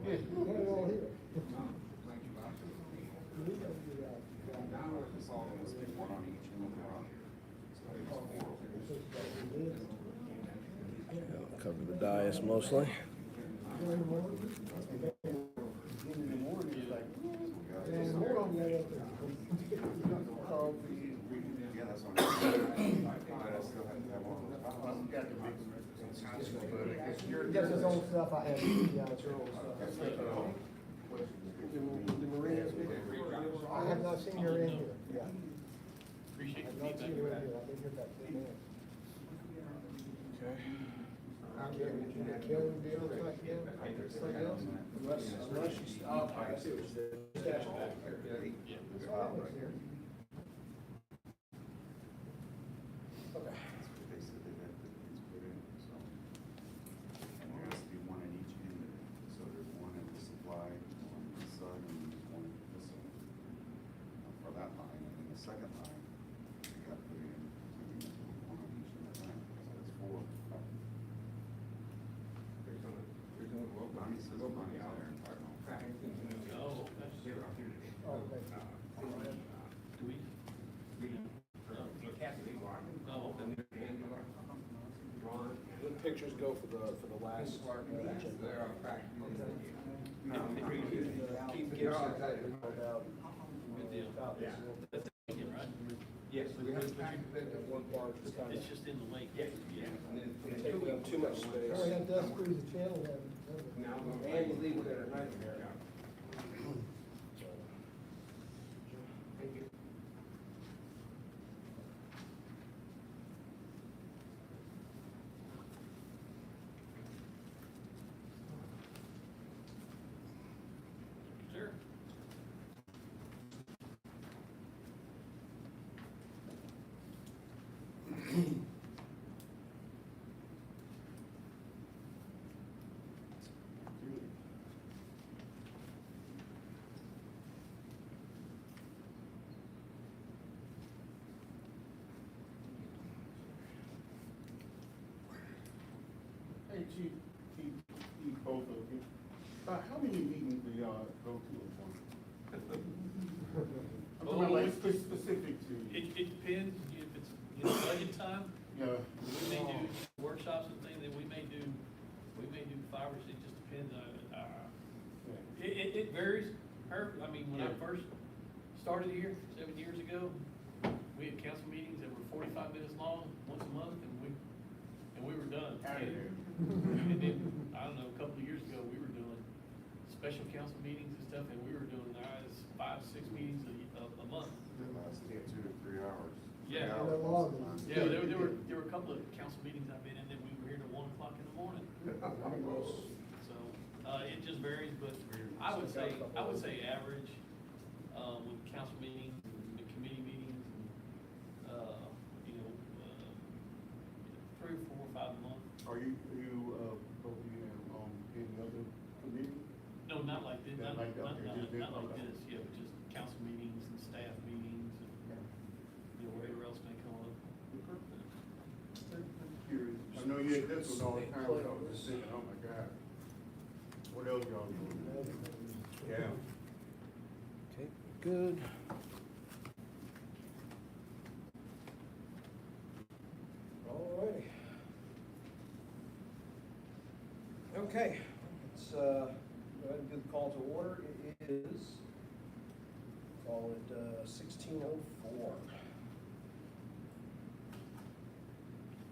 Yeah. Put it all here. Now it's all in this big one on each end of the rock. So it's four. Cover the dais mostly. Yeah, that's what I'm saying. But I still have to have one of those. That's his own stuff. I have, yeah, it's your own stuff. The Marina's I have not seen her in here. Yeah. Appreciate I've the not seen her in here. I've been here about 10 minutes. Okay. Karen, be on track again? Something else? Unless she's, oh, I see what you did. Stash it back here. Yeah. It's all right here. Okay. That's what they said they had to put in, so. And there has to be one in each end of it. So there's one in the supply, one in the sun, and there's one in this one. For that line, and then the second line, you got to put in, one on each end of that, so that's four. Bonnie says Bonnie's there in fact. Oh, that's Oh, okay. do we? Oh, The pictures go for the last. Keith Gibson about. good deal. That's it, right? Yes. One part is kind It's just in the lake. Yeah. taking up too much Sorry, space. that does squeeze the channel in. And you leave it at night there. Thank you. Sure. Hey, Chief, both of you. How many meetings do y'all go to at once? I'm talking about like specific to, It depends, if it's, budget time, yeah. we may do workshops and things, that we may do 5 or 6, just depends on, it varies. I mean, when I first started here 7 years ago, we had council meetings that were 45 minutes long, once a month, and we were done. Out of there. And then, I don't know, a couple of years ago, we were doing special council meetings and stuff, and we were doing 5, 6 meetings a month. It lasted 2 to 3 hours. Yeah. 3 hours Long. sometimes. Yeah, there were a couple of council meetings I've been in that we were here till 1 o'clock in the morning. So, it just varies, but I would say average, with council meetings and committee meetings, and, 3 or 4 or 5 a month. Are you both of you in other committees? No, not like this, Not like that, okay, just this, not like okay. this, yeah, but just council meetings and staff meetings and, whatever else may come up. I'm curious. I know you had this one all the time, but I was just thinking, oh my God. What else y'all doing? Yeah. Okay, good. Alrighty. Okay, let's go ahead and do the call to order. It is, call it 16:04.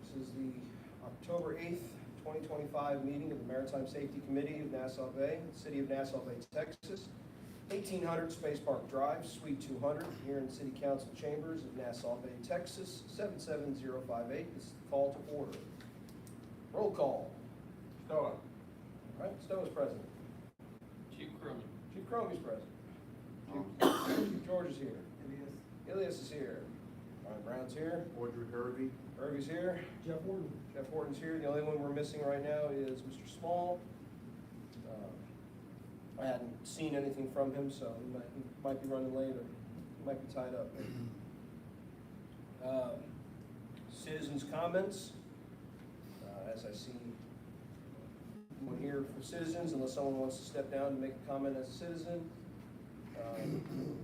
This is the October 8th, 2025 meeting of the Maritime Safety Committee of Nassau Bay, City of Nassau Bay, Texas. 1800 Space Park Drive, Suite 200, here in the City Council Chambers of Nassau Bay, Texas, 77058. This is the call to order. Roll call. Stoa. All right, Stowe is present. Chief Crummy. Chief Cromie's present. Chief George is here. Ilias is here. Ryan Brown's here. Audrey Hervey. Irvy's here. Jeff Warden. Jeff Horton's here. The only one we're missing right now is Mr. Small. I hadn't seen anything from him, so he might be running late or he might be tied up. Citizens' comments, as I see Anyone here for citizens, unless someone wants to step down and make a comment as a citizen?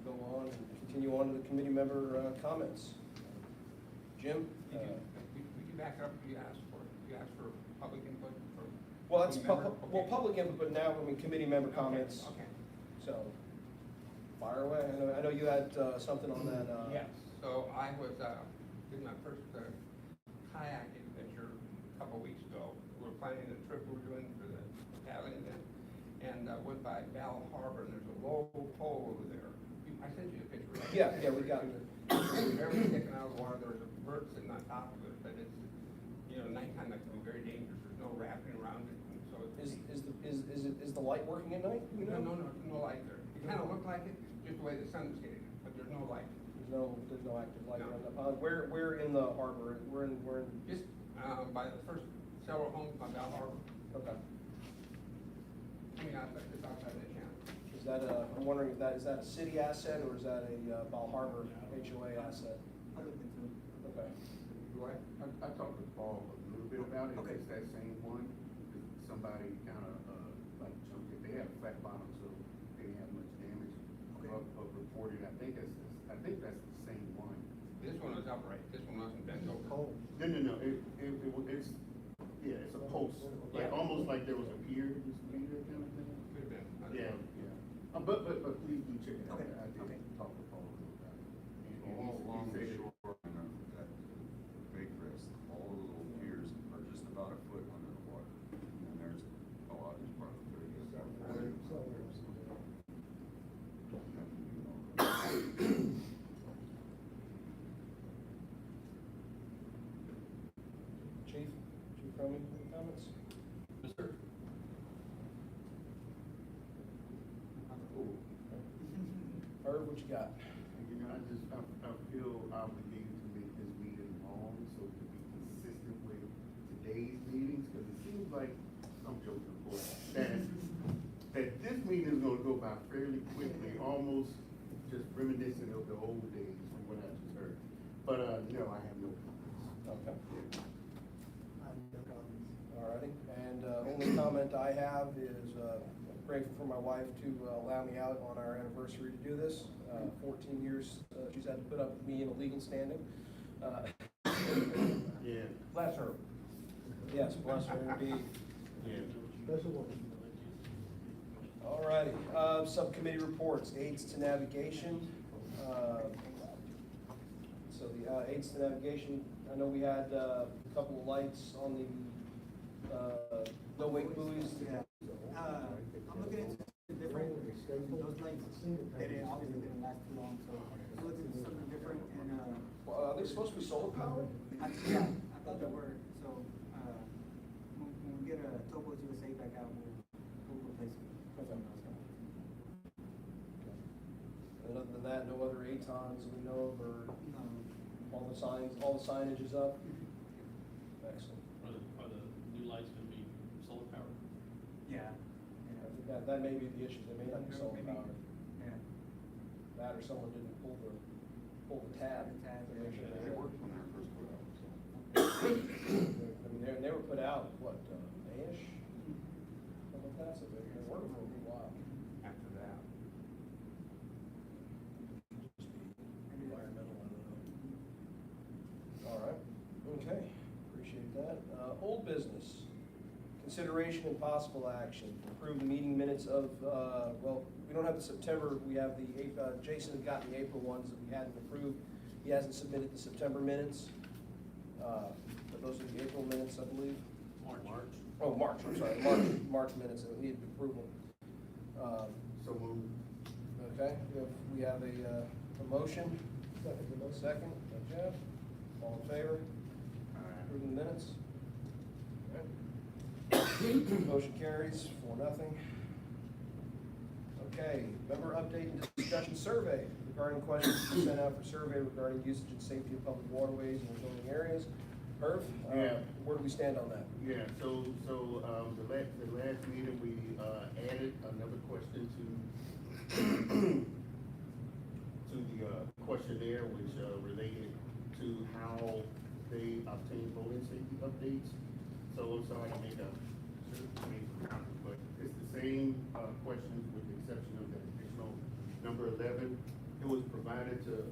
Go on and continue on to the committee member comments. Jim? We back up, you asked for public input for. Well, that's, committee member? well, Okay. public input, but now, I mean, committee member comments, Okay. so, fire away. I know you had something on that. Yes, so I was, did my first kayak adventure a couple weeks ago. We were planning a trip we were doing for the paddling event, and went by Bell Harbor, and there's a low pole over there. I sent you a picture. Right? Yeah, we got it. Everything sticking out of the water, there was a bird sitting on top of it, but it's, nighttime that can be very dangerous, there's no wrapping around it, and so it's. Is the light working at night? You know? No light there. It kind of looked like it, just the way the sun was hitting it, but there's no light. There's no active light No. on the pond. Where in the harbor? We're in, Just, by the first several homes by Bell Harbor, okay. it's outside that channel. Is that I'm wondering if is that a city asset or is that a Bal Harbor HOA asset? Okay. I talked to Paul a little bit about it, Okay. it's that same one, somebody kinda, like jumped it, they had a flat bottom, so they didn't have much damage. Okay. But reported, I think that's the same one. This one was upright, this one wasn't bent over. Oh. No, it's, yeah, it's a post, like, Yeah. almost like there was a pier, just a pier kind of thing. Could have been. Yeah. But please do check it out. Okay. I did Okay. talk to Paul a little about it. And All along the he said- shore, that big crest, all the little piers are just about a foot under the water. And then there's a lot of these parts that are just out there. Chief Cromie, any comments? Yes, sir. Herb, what you got? I feel obligated to make this meeting long, so to be consistent with today's meetings, because it seems like, I'm joking, of course, that this meeting is gonna go by fairly quickly, almost just reminiscent of the old days from what I just heard. But, no, I have no comments. Okay. Alrighty, and only comment I have is grateful for my wife to allow me out on our anniversary to do this. 14 years she's had to put up with me in a legal standing. Yeah. Bless her. Yes, bless her indeed. Yeah. Alrighty, subcommittee reports, aids to navigation. So the aids to navigation, I know we had a couple of lights on the no wake buoys. I'm looking into different, those lights, they obviously didn't last too long, so I'm looking into something different, and, Are they supposed to be solar powered? I thought they were, so, when we get a Topos USA back out, we'll replace it. And other than that, no other ATONs that we know of, or Um, all the signage is up? Excellent. Are the new lights gonna be solar powered? yeah, I think that may be the issue, they may not be solar Maybe. powered. yeah. That or someone didn't pull the tab. The tab, to make sure They they worked when they were first put out, so. I mean, they were put out, what, May-ish? Something like that, so they're working for a little while. After that. Just be environmental, I don't know. All right, okay, appreciate that. Old business, consideration and possible action, approve the meeting minutes of, well, we don't have the September, we have the, Jason had gotten the April ones that we hadn't approved. He hasn't submitted the September minutes, but those are the April minutes, I believe. March. Oh, March, I'm sorry, March minutes that needed approval. So moved. Okay, we have a motion. Second, by Jeff. All in favor? Approving the minutes? Okay. Motion carries 4-0. Okay, member update and discussion survey regarding questions sent out for survey regarding usage and safety of public waterways and zoning areas. Herb, Yeah. where do we stand on that? Yeah, so, the last meeting, we, added another question to the questionnaire, which, related to how they obtain voting safety updates. So I'm sorry to make a But it's the same, questions with the exception of the additional number 11. It was provided to,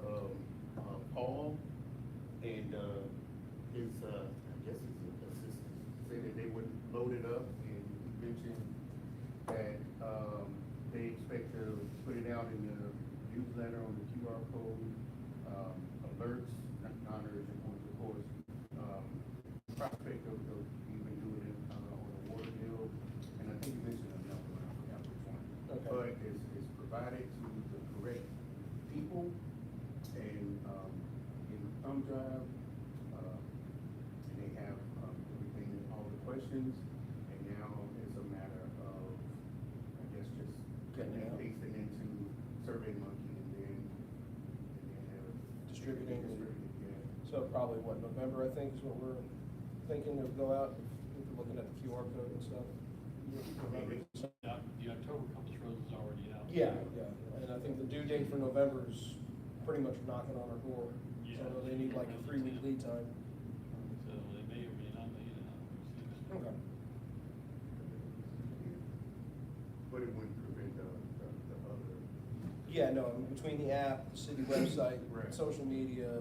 Paul and, his, I guess his assistant, said that they would load it up and mention that, they expect to put it out in the newsletter on the QR code, alerts, non-urgent ones, of course, prospect of even doing it, on a water bill, and I think you mentioned another one, I forgot which one. Okay. But it's provided to the correct people, and, in the thumb drive, and they have, everything, all the questions, and now it's a matter of, I guess, just Getting it out. pasting into SurveyMonkey and then have it Distributing. distributed, yeah. So probably what, November, I think, is what we're thinking of go out, if we're looking at the QR code and stuff. November. The October compass rose is already out. Yeah, yeah, and I think the due date for November is pretty much knocking on our door. Yeah. So they need like a 3-week lead time. So they may or may not need it. Okay. But it wouldn't prevent the other. Yeah, no, I mean, between the app, the city website, Right. social media,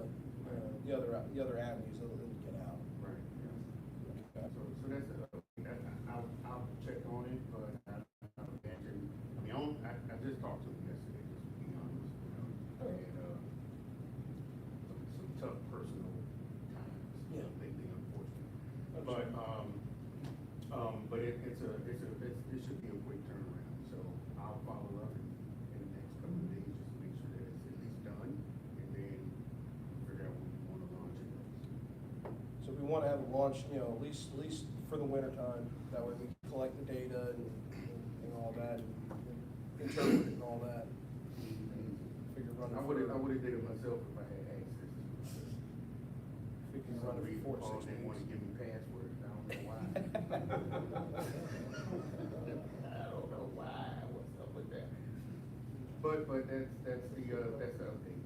the other avenues that will get out. Right, yeah. Okay. So that's, I'll check on it, but I imagine, I mean, I just talked to him yesterday, just to be honest, you know, Okay. and, some tough personal times. Yeah. Lately, unfortunately. Understand. But it should be a quick turnaround, so I'll follow up in the next couple of days, just to make sure that it's at least done, and then figure out when we wanna launch it. So we want to have it launched, you know, at least for the winter time. That way we can collect the data and all that, and interpret it and all that. Figure running. I would've did it myself if I had access to it. We can run it for 4 to 6 They wanna weeks. give me passwords, I don't know why. I don't know why, what's up with that? But that's the update.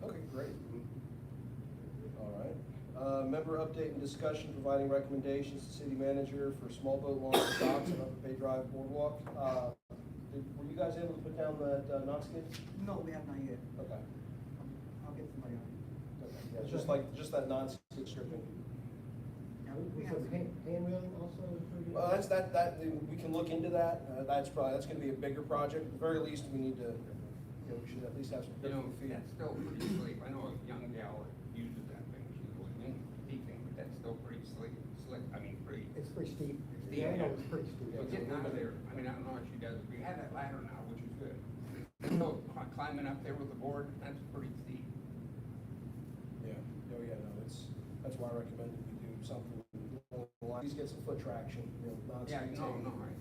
Okay, great. Mhm. All right. Member update and discussion, providing recommendations to city manager for small boat launch and docks on Upper Bay Drive Boardwalk. Were you guys able to put down that Knox skid? No, we have not yet. Okay. I'll get somebody on it. Okay. Yeah, it's just that non-skid stripping. Yeah, we have some. Hand-wheeling also? Well, that, we can look into that. That's gonna be a bigger project. At the very least, we need to, you know, we should at least have some You know, feet. that's still pretty slick. I know a young gal that uses that thing, she's going, deep thing, but that's still pretty slick, I mean, pretty. It's pretty steep. steep. The angle is pretty steep. So getting out of there, I mean, I don't know what she does, we have that ladder now, which is good. So climbing up there with the board, that's pretty steep. Yeah, oh yeah, no, that's why I recommended we do something, at least get some foot traction, you know, not. Yeah, no, right.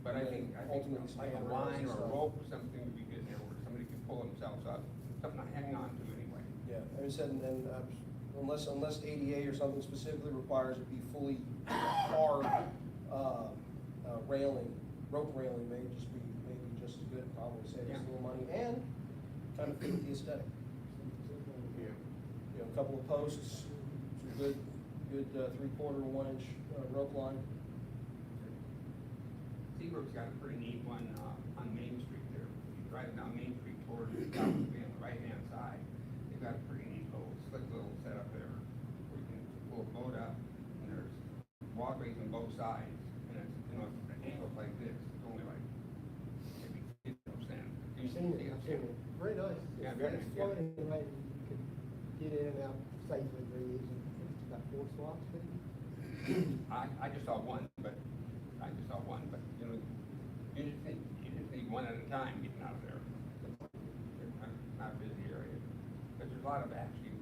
But I think Ultimately, like a some line or a stuff. rope or something would be good there where somebody can pull themselves up, something to hang on to anyway. Yeah, like I said, and unless ADA or something specifically requires it be fully hard, railing, rope railing maybe just as good, probably save us Yeah. a little money and kind of fit the aesthetic. Yeah. You know, a couple of posts, some good 3/4 or 1 inch rope line. Seabrook's got a pretty neat one, on Main Street there. You drive down Main Street towards the south, on the right-hand side. They've got a pretty neat little, slick little setup there where you can pull a boat up and there's walkways on both sides. And it's, you know, an angle like this, it's only like maybe 50%. I've seen it, I've seen it. Very nice. Yeah, It's very nice, yeah. floating, right, you can get in and out safely very easy. It's got 4 slots, maybe? I just saw one, but you know, you just need one at a time getting out of there. Not a busy area, but there's a lot of actually,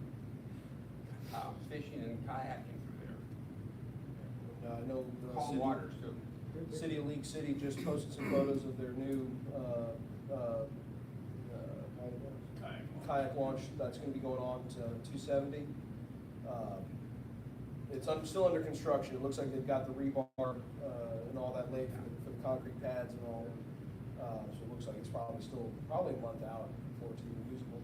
fishing and kayaking through there. I know. Calm waters too. City of League City just posted some photos of their new, kayak launch that's gonna be going on to 270. It's still under construction. It looks like they've got the rebar, and all that laid for the concrete pads and all. So it looks like it's probably a month out before it's even usable.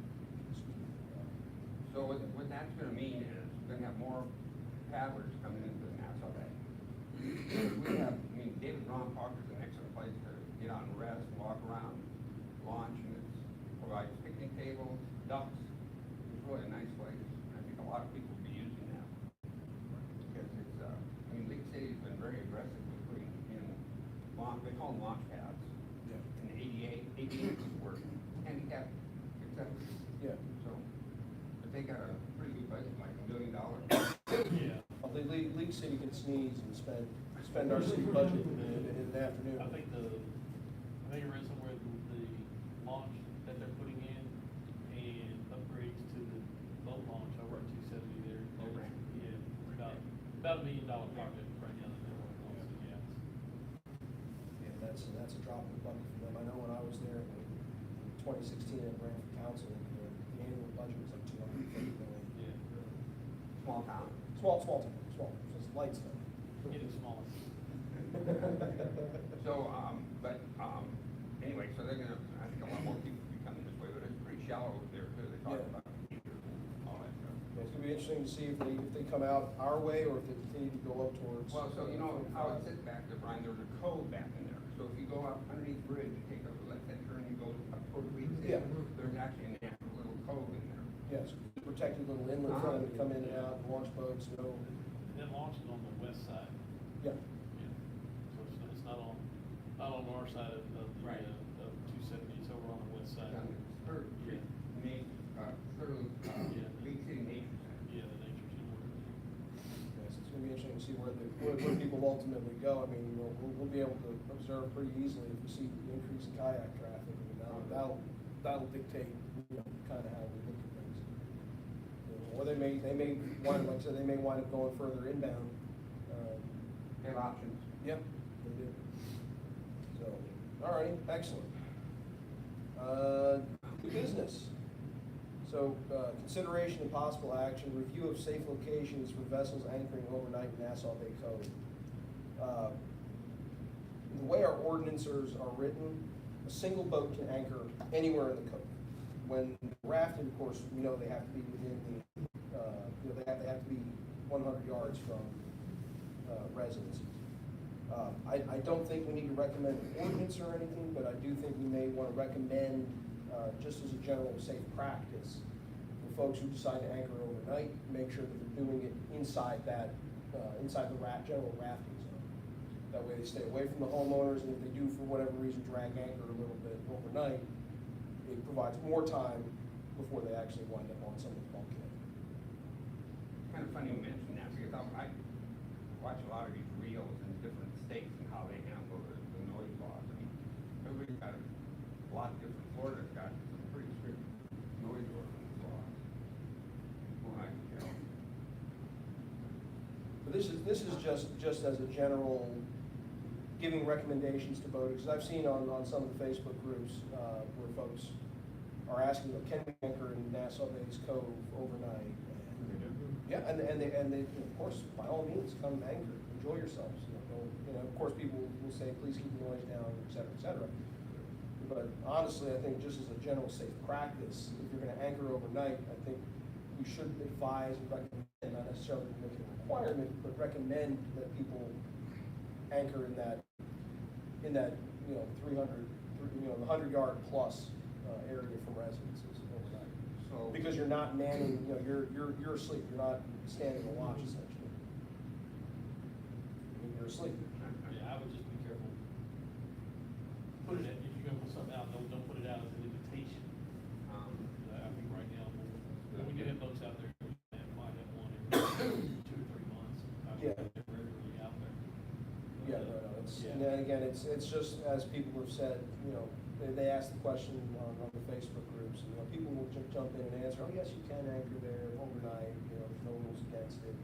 So what that's gonna mean is we're gonna have more paddlers coming into the Nassau Bay. We have mean, David Ron Park is an excellent place to get out and rest, walk around, launch, and it provides picnic tables, ducks. It's really a nice place. I think a lot of people will be using that. Because it's, I mean, League City's been very aggressive with putting in they call them launch pads. Yeah. And ADA work, handicap accessible. Yeah. So, but they got a pretty good budget, like $1 million. Yeah. Well, League City can sneeze and spend our city budget in an afternoon. I think I read somewhere the launch that they're putting in and upgrades to the boat launch over at 270 there. Okay. Yeah, about $1 million project right now that they're working on, so yeah. Yeah, that's a drop in the bucket for them. I know when I was there in 2016 and ran for council, the annual budget was like $250 million. Yeah, Small town. Small, just light stuff. getting smaller. So, anyway, so they're gonna, I think a lot more people will be coming this way, but it's pretty shallow over there too. They talk Yeah. about all that stuff. It's gonna be interesting to see if they come out our way or if they continue to go up towards. Well, so you know, how it sits back there, Brian, there's a cove back in there. So if you go up underneath the bridge, you take a left-hand turn, you go up toward the League City, Yeah. there's actually a natural little cove in there. Yes, protected little inlet for them to come in and out, and launch boats, no, And that launch is on the west side. yeah. Yeah. So it's not on our side of the, Right. of 270, it's over on the west side. Down the third, Yeah. League City Nature Center. Yeah, the nature center. Yes, it's gonna be interesting to see where people ultimately go. I mean, we'll be able to observe pretty easily if we see the increase in kayak traffic. I mean, that'll dictate, kind of how we look at things. Or they may wind, like I said, they may wind up going further inbound. They have options. Yep, they do. So, all righty, excellent. New business. So, consideration and possible action, review of safe locations for vessels anchoring overnight in Nassau Bay Cove. The way our ordinances are written, a single boat can anchor anywhere in the cove. When rafting, of course, they have to be within the, they have to be 100 yards from residences. I don't think we need to recommend an ordinance or anything, but I do think we may want to recommend, just as a general safe practice, for folks who decide to anchor overnight, make sure that they're doing it inside that, inside the general rafting zone. That way they stay away from the homeowners, and if they do, for whatever reason, drag anchor a little bit overnight, it provides more time before they actually wind up on someone's bulkhead. Kind of funny you mention that, because I watch a lot of these reels in different states and how they handle the noise laws. I mean, everybody's got a lot different. Florida's got some pretty strict noise ordinance laws. But this is just as a general, giving recommendations to boaters, because I've seen on some of the Facebook groups, where folks are asking, can we anchor in Nassau Bay's Cove overnight? Yeah, and they, of course, by all means, come anchor, enjoy yourselves. Of course, people will say, please keep the noise down, et cetera, et cetera. But honestly, I think just as a general safe practice, if you're gonna anchor overnight, I think you should advise and recommend, not necessarily make it a requirement, but recommend that people anchor in that 300, the 100-yard plus area from residences overnight. So, Because you're not manning, you're asleep, you're not standing a watch essentially. I mean, you're asleep. Yeah, I would just be careful. Put it, if you're gonna put something out, don't put it out as an invitation. I think right now, we do have boats out there, we might have one every 2 or 3 months. Yeah. They're regularly out there. Yeah, no, Yeah. and then again, it's just, as people have said, they ask the question on the Facebook groups, people will jump in and answer, oh, yes, you can anchor there overnight, there's no rules against it.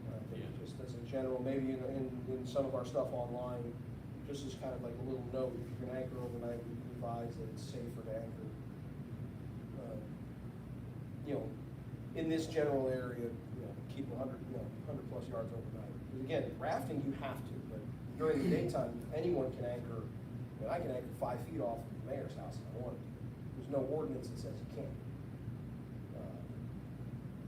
I think Yeah. just as a general, maybe in some of our stuff online, just as kind of like a little note, if you can anchor overnight, we advise that it's safer to anchor. In this general area, keep 100 plus yards overnight. Because again, rafting you have to, but during the daytime, anyone can anchor. I can anchor 5 feet off of the mayor's house if I want to. There's no ordinance that says you can't.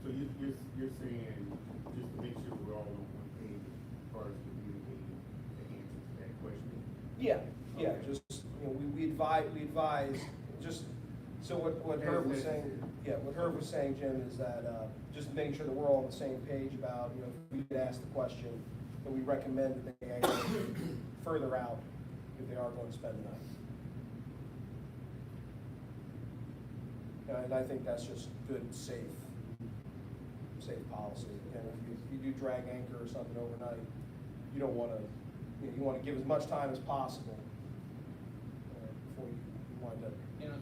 So you're saying, just to make sure we're all on one page, far as communicating the answer to that question? Yeah, just, we advise, just, so what Herb was saying, what Herb was saying, Jim, is that, just making sure that we're all on the same page about, if we get asked the question, that we recommend that they actually further out if they are going to spend the night. And I think that's just good, safe policy. And if you do drag anchor or something overnight, you don't wanna, you wanna give as much time as possible before you wind up.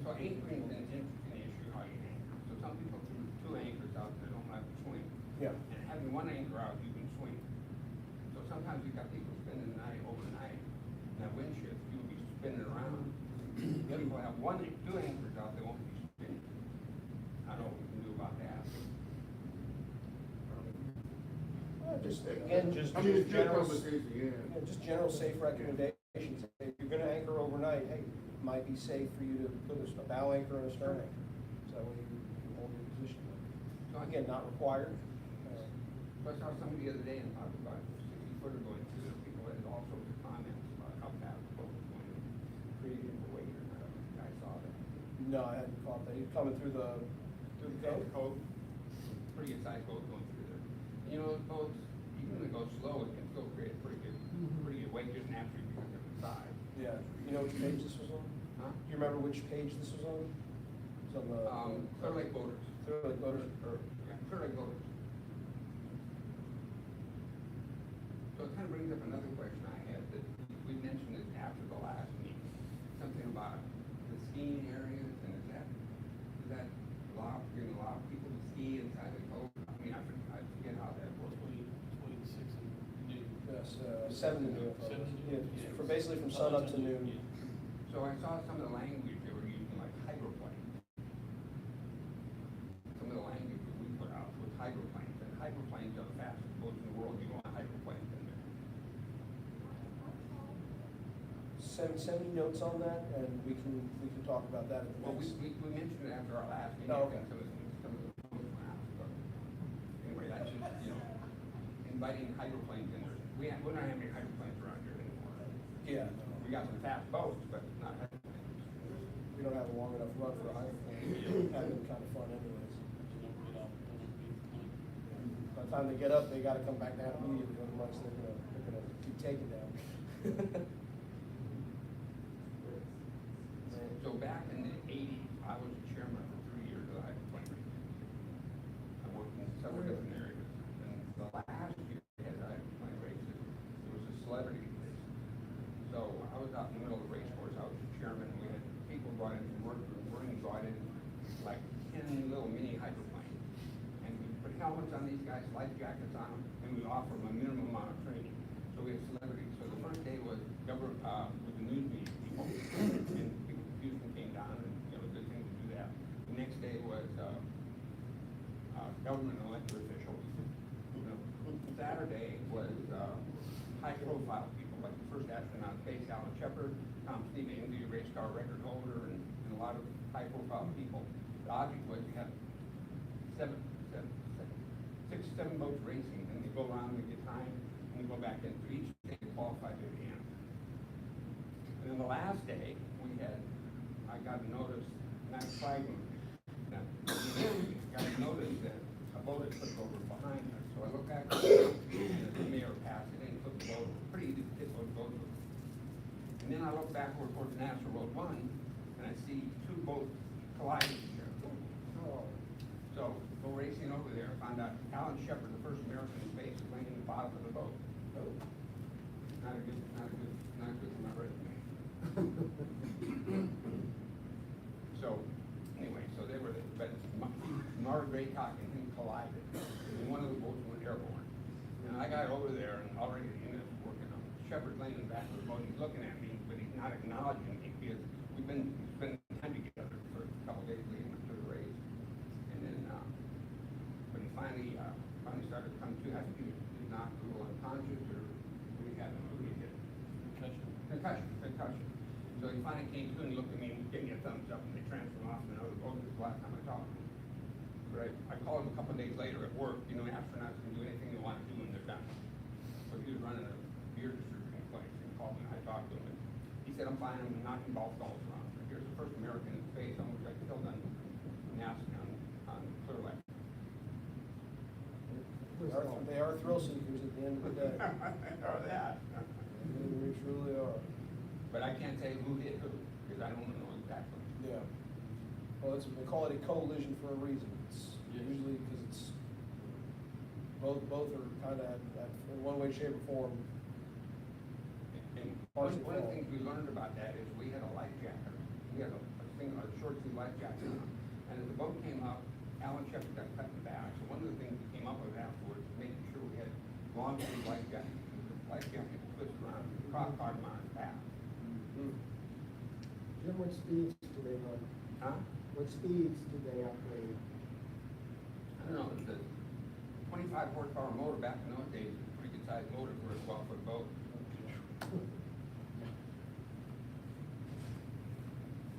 So anchoring is an interesting issue, how you anchor. So some people threw 2 anchors out that don't like to swing. Yeah. And having 1 anchor out, you can swing. So sometimes you got people spending the night overnight, and that wind shift, you'll be spinning around. People have 2 anchors out, they won't be spinning. I don't know what we can do about that. Just, again, just I mean, it's good general, conversation, yeah. just general safe recommendations. If you're gonna anchor overnight, hey, it might be safe for you to put a bow anchor and a stern anchor. So that way you hold your position. So again, not required. So I saw somebody the other day and talked about 60-footer going through there. People had all sorts of comments about how fast the boat was going, creating the weight or not. I saw that. No, I hadn't caught that. He's coming through the code. Pretty good sized boat going through there. You know, those boats, even if they go slow, it can still create a pretty good weight just naturally because of the size. Yeah. You know which page this was on? Huh? Do you remember which page this was on? It's on the. Clear Lake Boaters. Clear Lake Boaters. Yeah, Clear Lake Boaters. So it kind of brings up another question I had that we mentioned it after the last meeting. Something about the skiing areas and is that you're gonna allow people to ski inside the cove? I mean, I forget how that works. Between 6 and noon. Yes, 7 to noon. 7 to noon. Yeah, for basically from sun up to noon. Yeah. So I saw some of the language they were using, like hydroplanes. Some of the language that we put out was hydroplanes, and hydroplanes are the fastest boats in the world. You want hydroplanes in there. Send me notes on that, and we can talk about that at the Well, we next. mentioned it after our last meeting. Oh, okay. And some of the boats went out, but anyway, that's just, inviting hydroplanes in there. We're not having hydroplanes around here anymore. Yeah, We got some fast boats, but not hydroplanes. we don't have a long enough run for a hydroplane. Have been kind of fun anyways. By the time they get up, they gotta come back down immediately, otherwise they're gonna keep taking down. So back in the 80s, I was the chairman for 3 years of the hydroplane race. I worked in several different areas. And the last year we had the hydroplane races, it was a celebrity race. So I was out in the middle of the race course, I was the chairman, and we had people brought in from work, Marine brought in like 10 little mini hydroplanes. And we put helmets on these guys, life jackets on them, and we offer them a minimum amount of training. So we had celebrities. So the first day was with the news media people, and Houston came down, and it was a good thing to do that. The next day was government elected officials. Saturday was high-profile people, like the first astronaut space, Alan Shepard, Tom Stevens, the race car record holder, and a lot of high-profile people. The object was you have 6, 7 boats racing, and they go around, they get time, and we go back in. For each day, they qualify to the end. And then the last day, I got a notice, not flagging, got a notice that a boat had flipped over behind us. So I look back, and the mayor passed it and flipped the boat over. Pretty easy to hit those boats over. And then I look back over towards Nassau Road 1, and I see 2 boats colliding here. So go racing over there, found out Alan Shepard, the first American in space, is laying in the bottom of the boat. Not good for my resume. So, anyway, so they were, but Mark Graycock and him collided, and one of the boats went airborne. And I got over there and already working on Shepard laying in the back of the boat, he's looking at me, but he's not acknowledging me because we've been spending time together for a couple of days leading up to the race. And then, when he finally started to come to, I think he was knocked a little unconscious, or we had him, we hit him. Concussion. So he finally came to and looked at me and gave me a thumbs up, and they transferred him off to another boat. This is the last time I talked to him. But I called him a couple of days later at work. Astronauts can do anything they want to do when they're done. So so he was running a beer distributing place, and called me, and I talked to him, and he said, I'm fine, I'm knocking golf balls around. Here's the first American in space, almost got killed on NASA, on Clear Lake. They are thrill seekers at the end of the day. Or that. They truly are. But I can't say who hit who, because I don't know exactly. Yeah. Well, it's, they call it a collision for a reason. It's usually because it's, both are kind of, in one way, shape, or form. And one of the things we learned about that is we had a life jacket. We had a short sleeve life jacket on. And as the boat came up, Alan Shepard got cut in the back. So one of the things we came up with afterwards, making sure we had long sleeve life jackets. Life jacket twisted around, cross hard on his back. Jim, what speeds do they run? Huh? What speeds do they operate? I don't know, the 25 horsepower motor back in those days, was a pretty good sized motor for a 12-foot boat.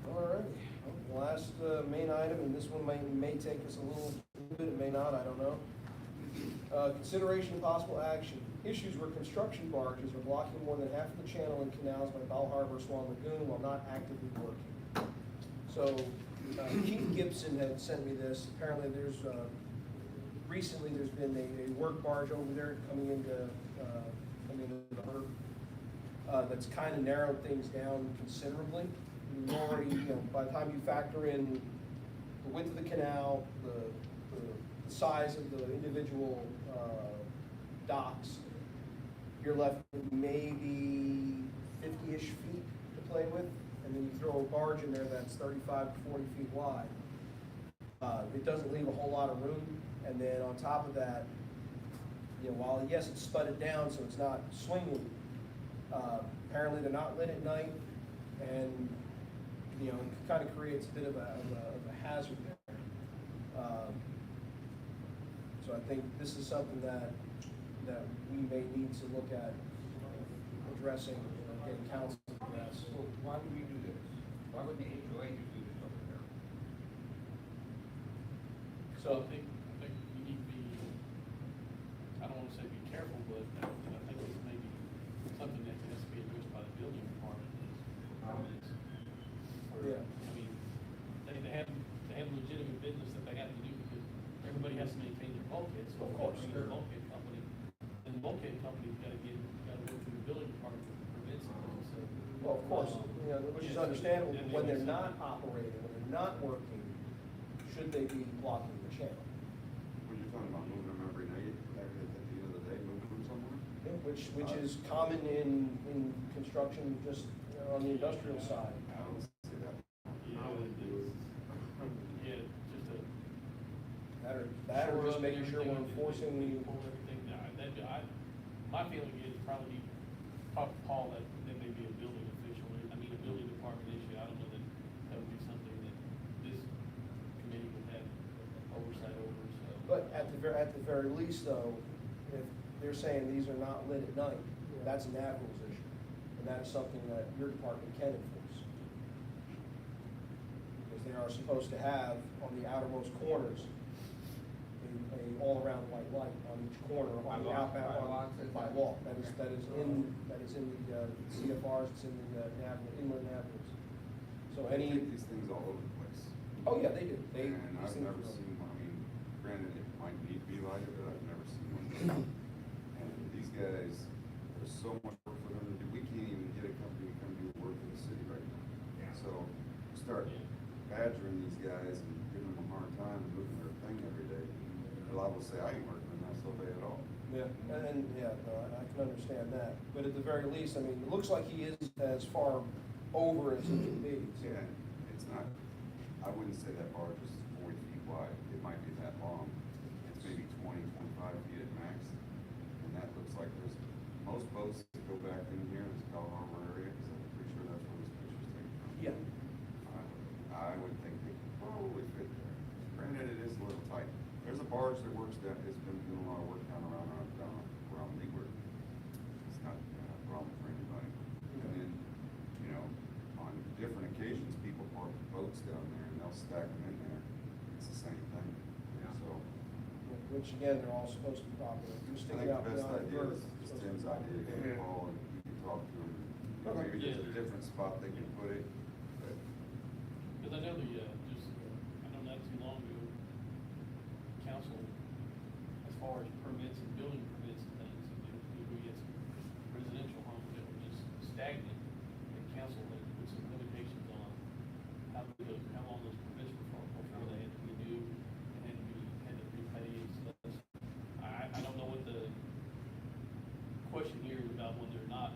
All right. Well, last main item, and this one may take us a little bit, it may not, I don't know. Consideration of possible action. Issues where construction barges are blocking more than half of the channel and canals by Bell Harbor, Swan Lagoon while not actively working. So Keith Gibson had sent me this. Apparently there's, recently there's been a work barge over there coming into the harbor that's kind of narrowed things down considerably. You've already, by the time you factor in the width of the canal, the size of the individual docks, you're left with maybe 50-ish feet to play with, and then you throw a barge in there that's 35 to 40 feet wide. It doesn't leave a whole lot of room, and then on top of that, while yes, it's spudded down so it's not swinging, apparently they're not lit at night, and it kind of creates a bit of a hazard there. So I think this is something that we may need to look at addressing, getting council to address. So why would we do this? Why would the HOA just do this over there? So I think you need to be, I don't want to say be careful, but I think it's maybe something that has to be addressed by the building department is permits. Yeah. I mean, they have legitimate business that they have to do because everybody has to maintain their bulkhead, so Of course. if you're a bulkhead company, then the bulkhead company's gotta go through the building department for permits and things, so. Well, of course, which is understandable, when they're not operating, when they're not working, should they be blocking the channel? When you're talking about moving them every night, at the end of the day, moving them somewhere? Which is common in construction, just on the industrial side. I don't see that. Yeah, just a. That or just making sure we're enforcing. Pull everything down. My feeling is probably Paul, that may be a building official, a building department issue. I don't know that would be something that this committee would have oversight over, so. But at the very least though, if they're saying these are not lit at night, that's an admiral's issue. And that is something that your department can enforce. Because they are supposed to have on the outermost corners, a all-around white light on each corner on the outbound, by law. That is in the CFRs, it's in the inland navigators. So They any, take these things all over the place. oh yeah, they do. And I've never seen one. Granted, it might need to be lighted, but I've never seen one. And these guys, there's so much work for them to do. We can't even get a company to come do work for the city right now. Yeah. So start badgering these guys and giving them a hard time and moving their thing every day. A lot will say, I ain't working in Nassau Bay at all. Yeah, and I can understand that. But at the very least, it looks like he is as far over as he can be. So. Yeah, it's not, I wouldn't say that barge is 40 feet wide. It might be that long. It's maybe 20, 25 feet at max. And that looks like there's, most boats that go back in here, this Bell Harbor area, because I'm pretty sure that's where this picture's taken from. Yeah. I would think they could probably fit there. Granted, it is a little tight. There's a barge that works down, has been doing a lot of work down around Leeward. It's not a problem for anybody. And then, on different occasions, people park boats down there and they'll stack them in there. It's the same thing. Yeah. So, which again, they're all supposed to be popular. If you're I sticking think out the best beyond the idea curve, is it's supposed to be Tim's popular. idea, get a call and you can talk to him. Okay. Maybe there's a Yeah. different spot they can put it, but Because I know I know not too long ago, council, as far as permits and building permits and things, we get some residential homes that were just stagnant, and council had put some limitations on how long those permits were for, before they had to be new, and had to repay and stuff. I don't know what the question here is about when they're not,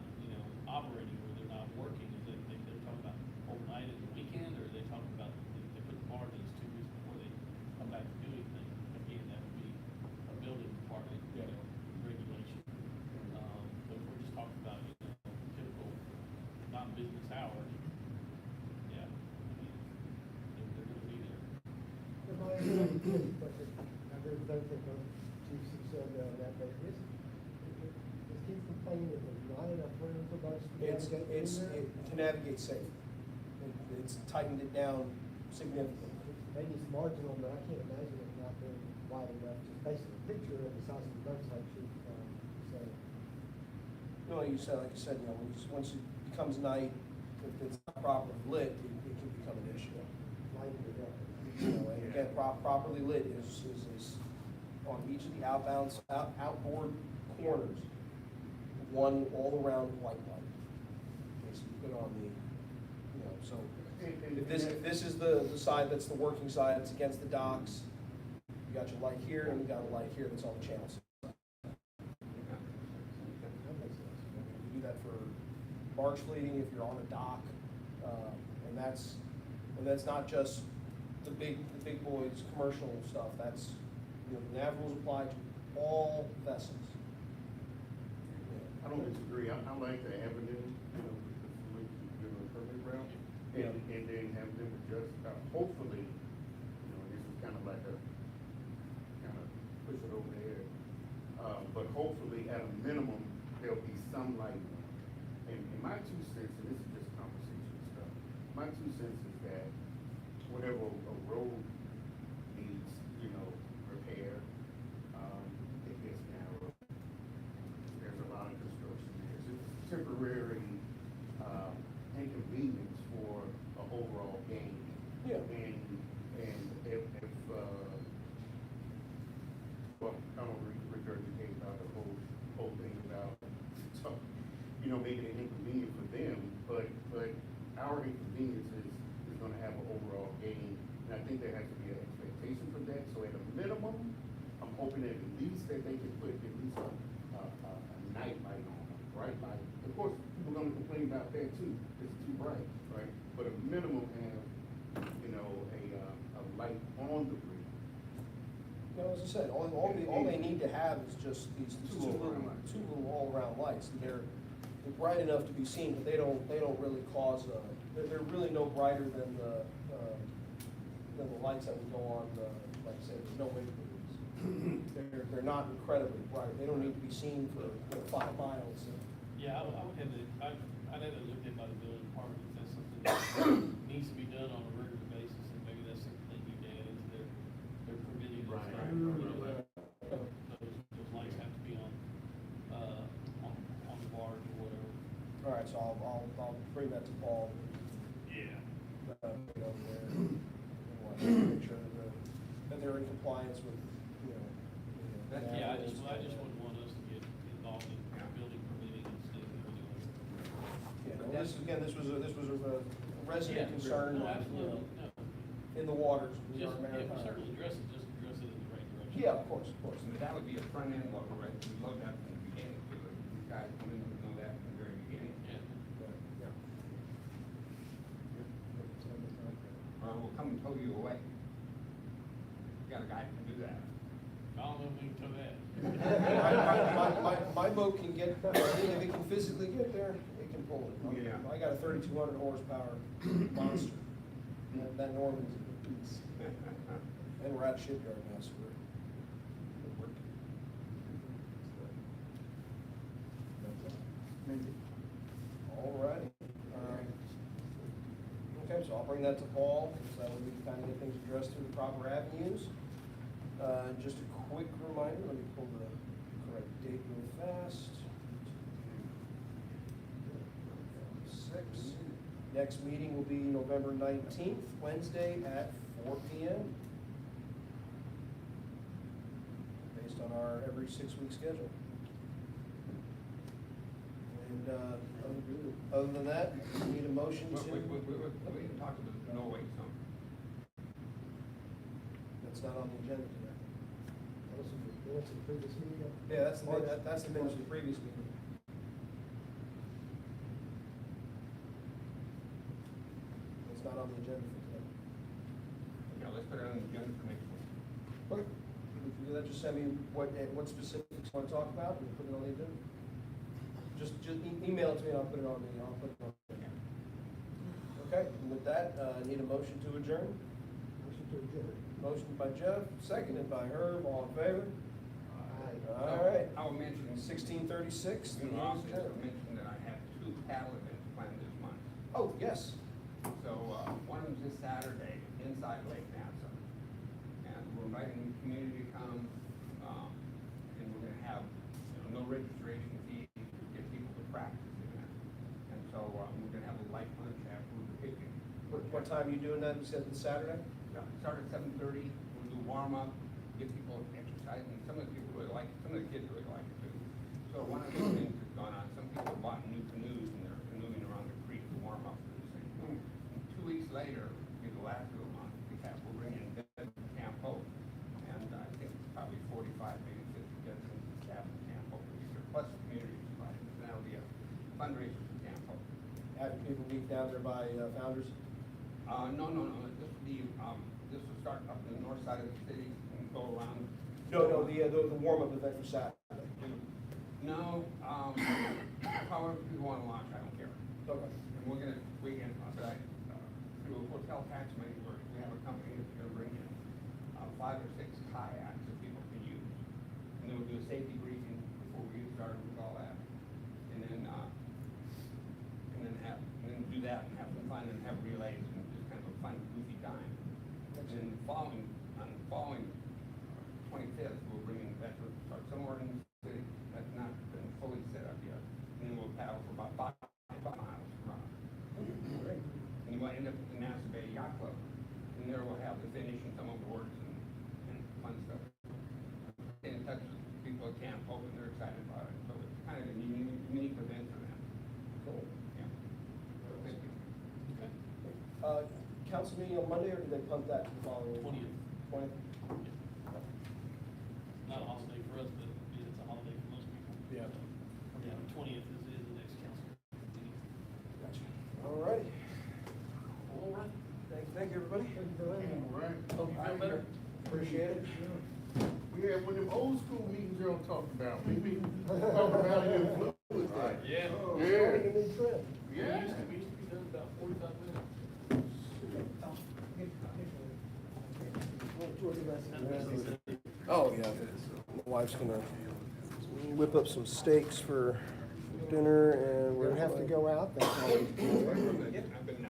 operating, or they're not working, is that they're talking about overnight and the weekend, or are they talking about, they put the margins 2 weeks before they come back to do anything? Again, that would be a building department, regulation. But if we're just talking about, typical non-business hours, yeah, I mean, they're gonna be there. But my question, I agree with everything from Chief said, that, but is kids complaining that there's not enough room for boats to navigate through there? To navigate safe. It's tightened it down significantly. Maybe it's marginal, but I can't imagine it not being wide enough, just based on the picture of the size of the boats like Chief said. Like you said, once it becomes night, if it's not properly lit, it can become an issue. Lighting it up. And again, properly lit is on each of the outboard corners, one all-around white light. Okay, so you put on the, so if this is the side that's the working side, it's against the docks. You got your light here, and you got a light here that's on the channels. You do that for barge fleeting if you're on a dock, and that's not just the big boys commercial stuff. That's the nav rules apply to all vessels. I don't disagree, I like the avenue, with the permit route, and then have them adjust, hopefully, this is kind of like push it over there. But hopefully, at a minimum, there'll be some light. And my 2 cents, and this is just conversation stuff, my 2 cents is that whatever a road needs, repair, it gets narrow. There's a lot of construction there. It's a temporary, inconvenience for an overall gain. Yeah. And if well, I don't regurgitate about the whole thing about, making it inconvenient for them, but our inconvenience is gonna have an overall gain. And I think there has to be an expectation for that, so at a minimum, I'm hoping that at least that they can put at least a night light on, a bright light. Of course, people are gonna complain about that too, it's too bright, right? But a minimum have, a light on the bridge. As I said, all they need to have is just these two little all-around lights. They're bright enough to be seen, but they don't really cause they're really no brighter than the lights that would go on like I said, there's no way to do. They're not incredibly bright. They don't need to be seen for 5 miles. Yeah, I would have to, I'd have to look at by the building department, if that's something that needs to be done on a regular basis, and maybe that's something they need to add into their permitting. and Right. stuff. Those lights have to be on the barge or whatever. All right, so I'll bring that to Paul. Yeah. Get over there and make sure that they're in compliance with, Yeah, I just wouldn't want us to get involved in building permitting and stuff that we're doing. Yeah, this was a resident Yeah, concern. No, that, absolutely, no. In the waters, we Just, are yeah, maritime. certainly address it in the right direction. Yeah, of course. But that would be a front end load, right? We load that from the beginning, too. You guys come in and know that from the very beginning. Yeah. Or we'll come and tow you away. You got a guy who can do that. I don't know if we can tow that. My boat can get, if it can physically get there, it can pull it. Yeah. I got a 3,200 horsepower monster. That Norman's a piece. And we're at a shipyard now, so we're working. All righty. Okay, so I'll bring that to Paul, so that way we can kind of get things addressed through the proper avenues. Just a quick reminder, let me pull the correct date real fast. 6. Next meeting will be November 19th, Wednesday at 4 p.m. Based on our every 6-week schedule. And other than that, we need a motion to. We talked about the no wait zone. That's not on the agenda today. That's the previous meeting. Yeah, that's the minutes of the previous meeting. It's not on the agenda for today. Yeah, let's put it on the agenda for next week. Okay. If you do that, just send me what specifics you want to talk about, and we'll put it on the agenda. Just email it to me, and I'll put it on the agenda. Okay, and with that, I need a motion to adjourn. Motion to adjourn. Motion by Jeff, seconded by Herb, all in favor? Aye. All right. I will mention. 16:36. In the office, I mentioned that I have 2 paddle events planned this month. Oh, yes. So, one of them's this Saturday, inside Lake Nassau. And we're inviting the community to come, and we're gonna have, no registration fee, to get people to practice in that. And so, we're gonna have a light lunch after the picnic. What time are you doing that? You said it's Saturday? Start at 7:30, we'll do warm-up, get people exercising, some of the people really like it, some of the kids really like it too. So one of the things that's gone on, some people bought new canoes and they're canoeing around the creek to warm up for this thing. 2 weeks later, be the last of the month, we'll bring in Camp Hope, and I think it's probably 45, maybe 50 veterans and staff at Camp Hope this year, plus community supplies, and that'll be a fundraiser for Camp Hope. Having people meet down there by Founders? No, this will be, this will start up in the north side of the city and go around. No, the warm-up event for Saturday. No, however people want to launch, I don't care. Okay. And through a hotel tax money, we have a company that's gonna bring in 5 or 6 kayaks that people can use. And then we'll do a safety briefing before we get started with all that. And then do that and have some fun and have relays and just kind of a fun, goofy time. And then on the following 25th, we'll bring in veterans, start somewhere in the city that's not been fully set up yet. And then we'll paddle for about 5 miles around. Great. And you might end up at the Nassau Bay Yacht Club. And there we'll have the finish and some awards and fun stuff. Stay in touch with people at Camp Hope, and they're excited about it. So it's kind of a unique event for them. Cool. Yeah. So thank you. Council meeting on Monday, or did they pump that to the following? 20th. 20th? Not a holiday for us, but it's a holiday for most people. Yeah. Yeah, 20th is the next council meeting. Gotcha. All right. All right. Thank you, everybody. All right. Hope you feel better. Appreciate it. Yeah, when them old school meetings y'all talked about, we talked about it in fluid. Yeah. Yeah. Starting a new trend. Yeah. We used to be done about 45 minutes. Oh, yeah. My wife's gonna whip up some steaks for dinner, and We're gonna have to go out, that's all we can do. I've been